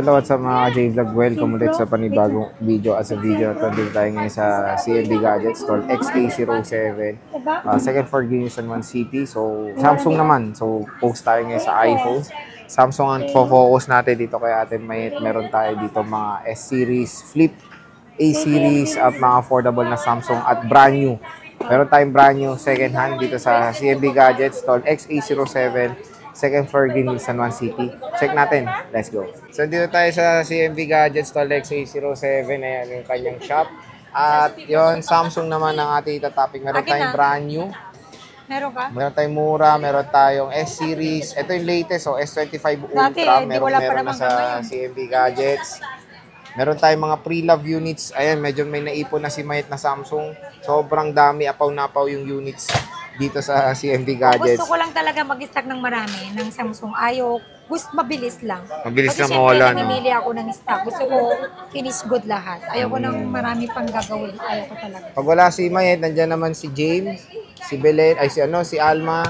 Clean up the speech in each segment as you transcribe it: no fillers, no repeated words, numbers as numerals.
Hello, what's up mga J-Vlog? Welcome ulit sa panibagong video. As a video, dito tayo ngayon sa CMB Gadgets called XK07. Second floor Guinness and One City. So, Samsung naman. So, post tayo ngayon sa iPhone. Samsung ang focus natin dito kay Ate Mayet. Meron tayo dito mga S-Series, Flip, A-Series at mga affordable na Samsung at brand new. Meron tayong brand new second hand dito sa CMB Gadgets called XA07. Second floor Guinness and One City. Check natin. Let's go. So, dito tayo sa CMB Gadgets called XA07. Ayan yung kanyang shop. At yon Samsung naman ang ating itatopic. Meron tayong brand new. Meron ka? Meron tayong mura. Meron tayong S-Series. Ito yung latest. So, S25 Ultra. Meron na sa CMB Gadgets. Meron tayong mga pre-love units. Ayan, medyo may naipon na si Mayet na Samsung. Sobrang dami. Apaw-napaw yung units dito sa CMB Gadgets. Gusto ko lang talaga mag-stock ng marami ng Samsung. Gusto mabilis lang. Mabilis lang mawala, no? Namimili ako ng stock. Gusto ko finish good lahat. Ayoko nang marami pang gagawin. Ayoko talaga. Pag wala si Mayet, nandiyan naman si James, si Belen, si Alma,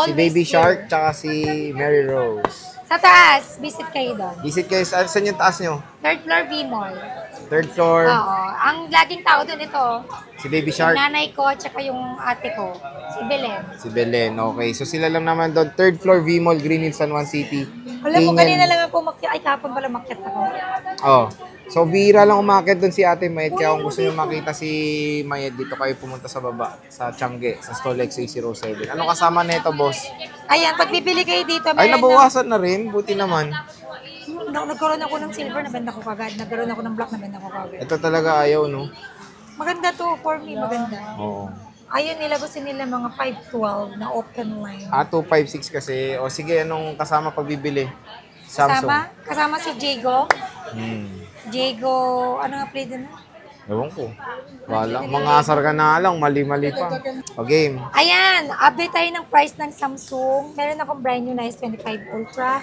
si Baby Shark, tsaka si Mary Rose. Sa taas, visit kayo doon. Visit kayo. Saan yung taas nyo? Third floor V-Mall. Third floor. Oo. Ang laging tao doon ito, si Baby Shark. yung nanay ko, tsaka yung ate ko. Si Belen. Si Belen, okay. So sila lang naman doon. Third floor V-Mall, Green Hills, San Juan City. Alam mo, kanina lang ako makyat. Ay, kapon pala makyat ako. Oh. So, bihira lang umakyat doon si Ate Mayet. Kaya kung gusto nyo makita si Mayet, dito kayo pumunta sa baba, sa Tiangge, sa Stall XA07. Ano kasama nito, boss? Ayan, pag bibili kayo dito, ay, nabawasan na rin. Buti naman. Nagkaroon ako ng silver, nabenta ko kagad. Nagkaroon ako ng black, nabenta ko kagad. Ito talaga ayaw, no? Maganda to, for me, maganda. Oo. Ayun nila, gusto nila mga 512 na open line. 256 kasi. O sige, anong kasama pag bibili? Samsung. Kasama si Jago. Jago, ano nga play doon? Ewan ko. Wala. Mga asar ka na lang. Mali-mali pa. O game. Ayan, update tayo ng price ng Samsung. Meron akong brand new na S25 Ultra.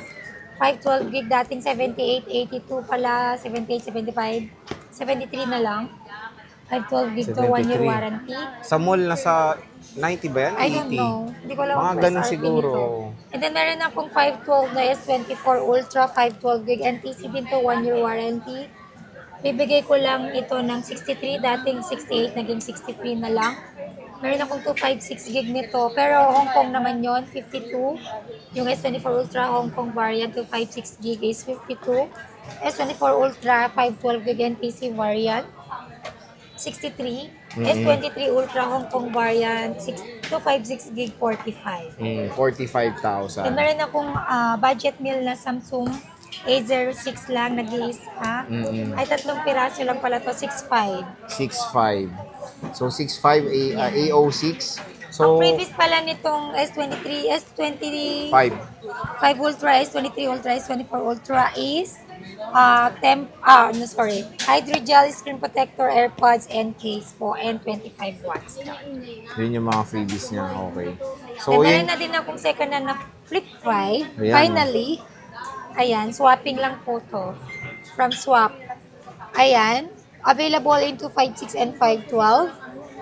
512 gig dating 78, 82 pala, 78, 75, 73 na lang. 512 gig to 1 year warranty. Sa mall, nasa 90 ba yan? 80? I don't know. Hindi ko alam mga ganun siguro. And then meron akong 512 na S24 Ultra, 512 gig NTC din to 1 year warranty. Bibigay ko lang ito ng 63, dating 68, naging 63 na lang. Meron akong 256 gig nito, pero Hong Kong naman yon 52. Yung S24 Ultra Hong Kong variant, 256 gig is 52. S24 Ultra, 512 gig NTC variant, 63. S23 Ultra Hong Kong variant, 256 gig, 45. 45,000. And meron akong budget meal na Samsung A06 lang, nag-iisa. Ay, 3 piraso lang pala to, 6.5. 6.5. So, 6.5 A06. So, ang previous pala nitong S23 5 Ultra, S23 Ultra, S24 Ultra is hydrogel screen protector, AirPods, and case po, and 25 watts. Yun yung mga freebies niya. Okay. So, meron na din akong second hand na Flip 5. Ayan, finally. Ayan, swapping lang po to. From Swap. Ayan. Available in 256 and 512.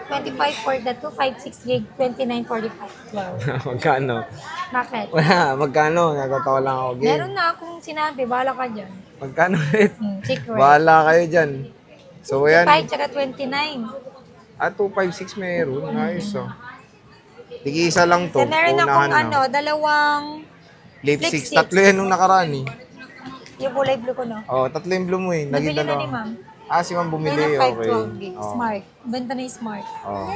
25 for the 256 gig, 29 for the 512. Magkano? Bakit? Wala, magkano? Nagkatawa lang ako. Game. Meron na akong sinabi, bahala ka dyan. Magkano ulit? Secret. Bahala kayo dyan. So, ayan. 25 tsaka 29. 256 meron. Ayos, oh. Tig-isa lang to. Then meron akong dalawang Flip 6. Tatlo yan nung nakaraan, eh. Yung kulay blue ko, no? Oh, tatlo yung blue mo, eh. Nabili na ni ma'am. Si ma'am bumili, okay. Okay. 512 gig. Oh. Smart. Benta na yung Smart. Oh.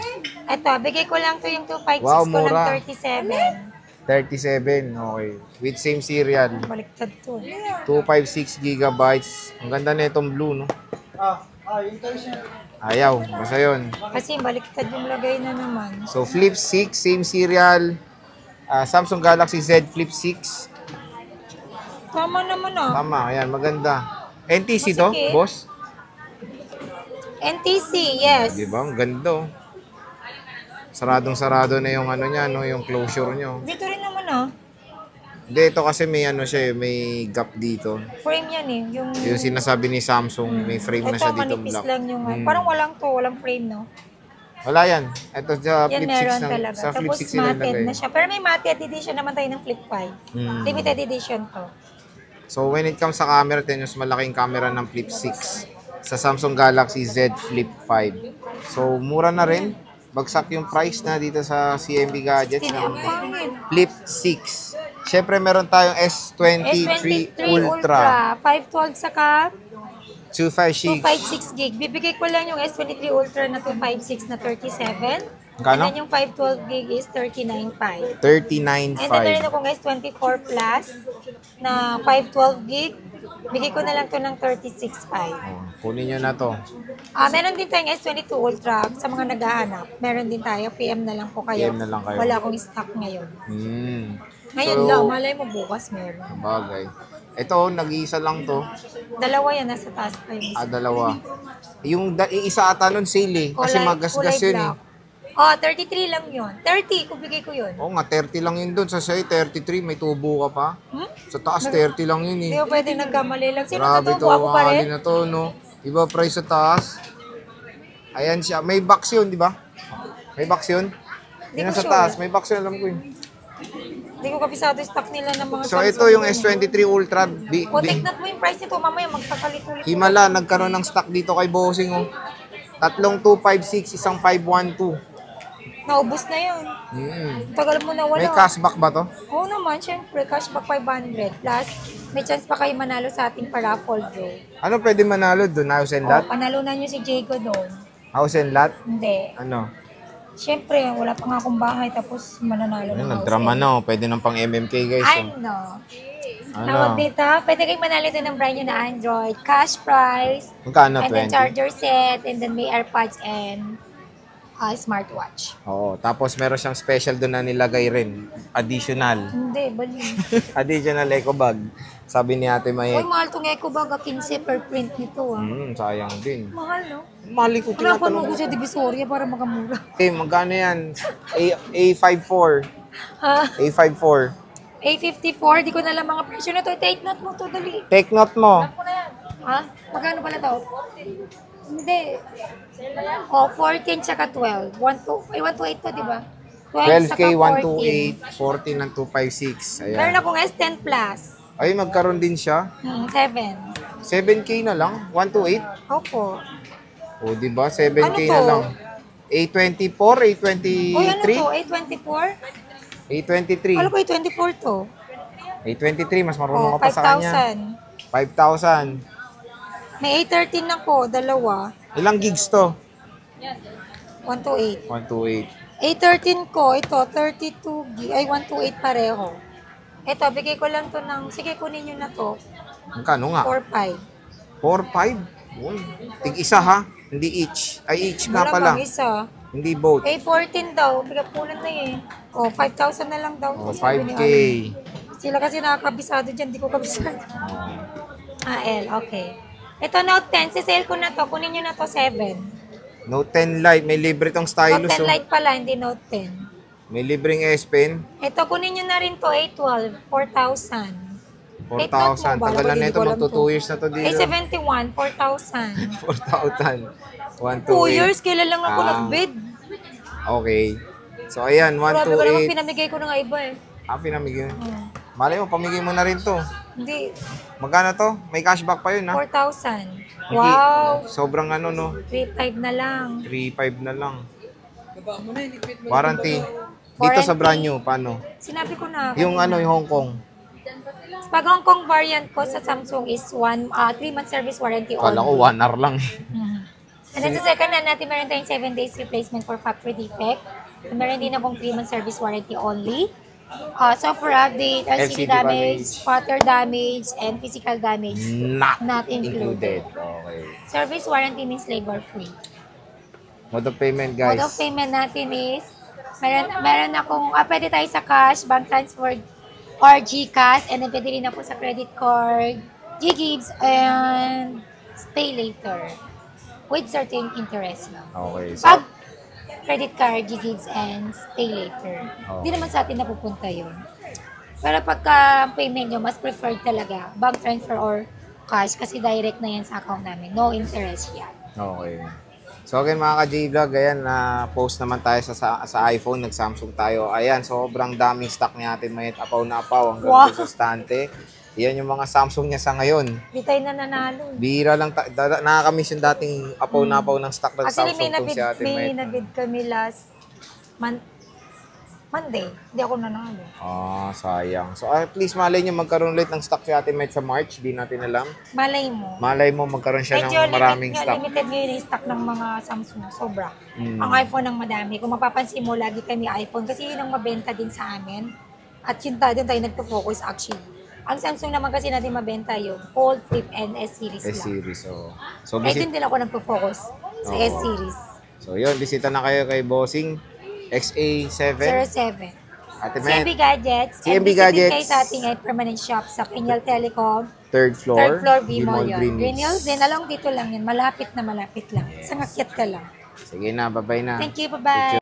Ito, bigay ko lang to yung 256 wow, ko mura. ng 37. 37, okay. With same serial. Baliktad to. 256 gigabytes. Ang ganda na itong blue, no? Ayaw, basta yun. Kasi baliktad yung lagay na naman. So, Flip 6, same serial. Samsung Galaxy Z Flip 6. Tama naman, Tama, ayan, maganda. NTC to, boss? NTC, yes. Diba? Ang ganda, oh. Saradong-sarado na yung niya, no? Yung closure nyo. Dito rin naman, Hindi, ito kasi may siya, may gap dito. Frame yan, eh. Yung sinasabi ni Samsung, may frame na siya dito. Ito, manipis lang yung, parang walang frame, no? Wala yan. Ito sa yan Flip 6 meron na. talaga. Sa Flip Tapos 6 matte na siya. Pero may matte edition naman tayo ng Flip 5. Limited edition to. So, when it comes sa camera, ito yung mas malaking camera ng Flip 6 sa Samsung Galaxy Z Flip 5. So, mura na rin. Bagsak yung price na dito sa CMB Gadgets ng Flip 6. Siyempre, meron tayong S23 Ultra. 512 saka 256. 256 gig. Bibigay ko lang yung S23 Ultra na 256 na 37. Kano? And then yung 512 gig is 39.5. 39.5. And then meron akong S24 Plus na 512 gig. Bigay ko na lang to ng 36.5. Oh, kunin nyo na to. Meron din tayong S22 Ultra sa mga naghahanap. Meron din tayo. PM na lang po kayo. PM na lang kayo. Wala akong stock ngayon. Ngayon So, lang. Malay mo bukas meron. Bagay. Ito, nag-iisa lang to. Dalawa yan. Nasa taas pa yung isa. Dalawa. Yung isa ata nun sale eh. Kasi magasgas yun eh. 33 lang yun. 30, kung bigay ko yun. Oo nga, 30 lang yun dun. Sa sa'yo, 33. May tubo ka pa. Sa taas, 30 lang yun eh. Hindi ko pwede nagkamali lang. Sino Grabe tutubo? Ako pa rin? na to, no? Iba price sa taas. Ayan siya. May box yun, di ba? May box yun? Yun ko sa sure. taas. May box yun, alam ko yun. Hindi ko kapisado yung stock nila ng mga So, Samsung ito yung yun eh. S23 Ultra. O, tignan mo yung price nito. Mamaya magkakalit-ulit. Himala, nagkaroon ng stock dito kay Bossing. Oh. Tatlong 256, isang 512. Naubos na yun. Tagal mo na wala. May cashback ba to? Oo naman, syempre. Cashback 500. Plus, may chance pa kayo manalo sa ating paraffle draw. Ano pwede manalo doon? House and lot? Panalunan nyo si Jago doon. House and lot? Hindi. Ano? Syempre, wala pa nga akong bahay tapos mananalo ng house. Nagdrama na. Pwede nang pang MMK guys. Ano? Tawag dito, pwede kayong manalo din ng brand new na Android. Cash prize. Magkano? And then 20? charger set. And then may AirPods and smartwatch. Oo. Tapos meron siyang special doon na nilagay rin. Additional. Hindi, bali. Additional eco bag. Sabi ni Ate Uy, Mayet. mahal tong eco bag. 15 per print nito Sayang din. Mahal, no? Mali ko Hanapan mo ko tinatanong. sa Divisoria para makamura. Magkano yan? A54. Ha? A54. A54, di ko na lang mga presyo na to. Take note mo to, dali. Take note mo. Ha? Magkano pala to? Hindi. 14 tsaka 12. 128 to, di ba? 12 12K, 128, 14 ng 256. Meron Ayan. akong S10 Plus. Ay, magkaroon din siya. 7. 7K na lang? 128? Opo. O, di ba? 7K Ano to? na lang. A24, Uy, ano A23? to? A24? A23. Alam ko A24 to. A23, mas marunong Oh, ka pa sa kanya. 5,000. 5,000. May A13 ako, dalawa. Ilang gigs to? 128. 128. A13 ko, ito, 32 gig, ay 128 pareho. Ito, bigay ko lang to ng, sige, kunin nyo na to, Magkano nga? 4,500. 4,500? Uy, tig-isa ha? Hindi each. Ay, each nga Wala pala. bang isa? Hindi both. A14 daw, bigay kunan na eh. O, 5,000 na lang daw. O, to, sabi ni 5K. Alan. Sila kasi nakakabisado dyan, di ko kabisado. L, okay. Ito, Note 10, sisale ko na to, kunin nyo na to 7. Note 10 Lite. May libre tong stylus. Note 10 Oh. Lite pala, hindi Note 10. May libreng S Pen. Ito, kunin nyo na rin to, A12, 4,000. 4,000. Tagalan na ito. Magto 2 years na to dito. A71, 4,000. 4,000. 2 128. years, kailan lang ako nag-bid? Okay. So, ayan. Grabe ko naman 128. pinamigay ko na nga iba eh. Pinamigay. Malay mo, pamigay mo na rin to. Hindi, Magkano to? May cashback pa yun, ha? 4,000. Hindi. Wow, Sobrang ano, no? 3,500 na lang. 3,500 na lang. Warranty. Dito sa brand new, paano? Sinabi ko na. Yung ano, yung Hong Kong. Pag Hong Kong variant ko sa Samsung is 3-month service warranty Kala ko only. 1 hour lang. And then sa second hand natin, meron tayong 7 days replacement for factory defect. And meron din akong 3-month service warranty only. Software update, LCD LCD damage, spotter damage, and physical damage not included. Okay. Service warranty means labor free. Mode of payment, guys. Mode of payment natin is, meron akong, pwede tayo sa cash, bank transfer, or GCash, and then pwede rin ako sa credit card, GGives, and pay later. With certain interest lang. Okay. So, Pag credit card, GGives, and pay later, Oh. hindi naman sa atin napupunta yun. Pero pagka payment nyo, mas preferred talaga, bank transfer or cash, kasi direct na yan sa account namin. No interest yan. okay. So again mga ka-J-Vlog, ayan, post naman tayo sa iPhone, nag-Samsung tayo. Ayan, sobrang daming stock ni Ate Mayet, apaw na apaw, hanggang Wow. sa stante. Yan yung mga Samsung niya sa ngayon. Di tayo na nanalo. Bihira lang, nakakamiss yung dating apaw-napaw ng stock ng Actually, Samsung tong si Ate may Met. nabid kami last Monday. Hindi ako nanalo. Ah, sayang. So at least malay nyo magkaroon ulit ng stock si Ate Met sa March. Di natin alam. Malay mo. Malay mo magkaroon siya Medyo ng maraming stock. limited ngayon yung stock ng mga Samsung. Sobra. Ang iPhone ang madami. Kung mapapansin mo, lagi kami iPhone. Kasi yun ang mabenta din sa amin. At yun doon tayo nagpo-focus actually. Ang Samsung naman kasi natin mabenta yung Fold, Flip, and S-Series lang. S-Series. So Eh, dun din ako nagpo-focus sa Oo. S-Series. So yun, bisita na kayo kay Bossing XA7. 07. Ate CMB Met, Gadgets. CMB And visit din Gadgets. kayo sa ating permanent shop sa Pinyal Telecom. third floor. Third floor, V-Mall yun. Green Green Hills. Hills din. Along dito lang yan. Malapit na malapit lang. Sa ngakyat ka lang. Sige na, bye-bye na. Thank you. Bye-bye.